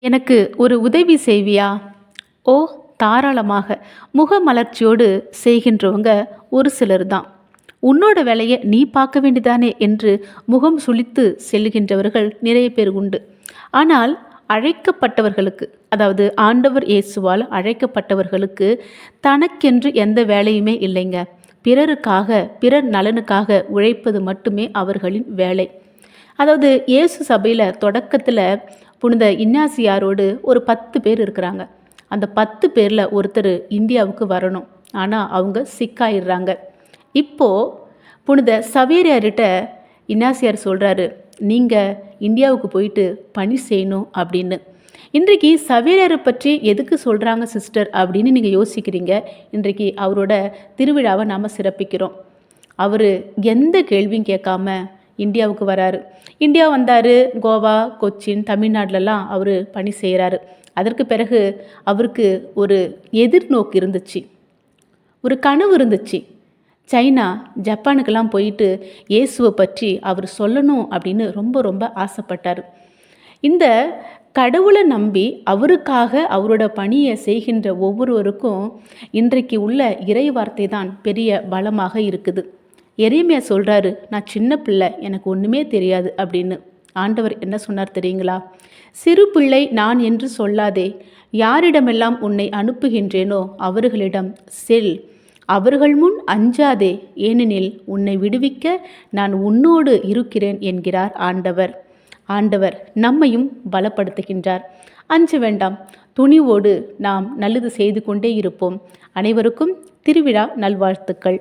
எனக்கு ஒரு உதவி செய்வியா? ஓ, தாராளமாக. முகமலர்ச்சியோடு செய்கின்றவங்க ஒரு சிலர் தான். உன்னோட வேலையை நீ பார்க்க வேண்டிதானே என்று முகம் சுளித்து செல்கின்றவர்கள் நிறைய பேர் உண்டு. ஆனால் அழைக்கப்பட்டவர்களுக்கு, அதாவது ஆண்டவர் இயேசுவால் அழைக்கப்பட்டவர்களுக்கு தனக்கென்று எந்த வேலையுமே இல்லைங்க. பிறருக்காக, பிறர் நலனுக்காக உழைப்பது மட்டுமே அவர்களின் வேலை. அதாவது இயேசு சபையில் தொடக்கத்தில் புனித இன்னாசியாரோடு ஒரு 10 பேர் இருக்கிறாங்க. அந்த 10 பேரில் ஒருத்தர் இந்தியாவுக்கு வரணும். ஆனால் அவங்க சிக்காயிடுறாங்க. இப்போது புனித சவேரியார்கிட்ட இன்னாசியார் சொல்கிறாரு, நீங்கள் இந்தியாவுக்கு போயிட்டு பணி செய்யணும் அப்படின்னு. இன்றைக்கு சவேரியாரை பற்றி எதுக்கு சொல்கிறாங்க சிஸ்டர் அப்படின்னு நீங்கள் யோசிக்கிறீங்க. இன்றைக்கு அவரோட திருவிழாவை நாம் சிறப்பிக்கிறோம். அவர் எந்த கேள்வியும் கேட்காம இந்தியாவுக்கு வராரு. இந்தியா வந்தார். கோவா, கொச்சின், தமிழ்நாட்டிலலாம் அவர் பணி செய்கிறாரு. அதற்கு பிறகு அவருக்கு ஒரு எதிர்நோக்கு இருந்துச்சு, ஒரு கனவு இருந்துச்சு. சைனா, ஜப்பானுக்கெல்லாம் போயிட்டு இயேசுவை பற்றி அவர் சொல்லணும் அப்படின்னு ரொம்ப ரொம்ப ஆசைப்பட்டார். இந்த கடவுளை நம்பி அவருக்காக அவரோட பணியை செய்கின்ற ஒவ்வொருவருக்கும் இன்றைக்கு உள்ள இறை வார்த்தை தான் பெரிய பலமாக இருக்குது. எரேமியா சொல்கிறாரு, நான் சின்ன பிள்ளை, எனக்கு ஒன்றுமே தெரியாது அப்படின்னு. ஆண்டவர் என்ன சொன்னார் தெரியுங்களா? சிறு பிள்ளை நான் என்று சொல்லாதே, யாரிடமெல்லாம் உன்னை அனுப்புகின்றேனோ அவர்களிடம் செல், அவர்கள் முன் அஞ்சாதே, ஏனெனில் உன்னை விடுவிக்க நான் உன்னோடு இருக்கிறேன் என்கிறார் ஆண்டவர். ஆண்டவர் நம்மையும் பலப்படுத்துகின்றார். அஞ்ச வேண்டாம், துணிவோடு நாம் நல்லது செய்து கொண்டே இருப்போம். அனைவருக்கும் திருவிழா நல்வாழ்த்துக்கள்.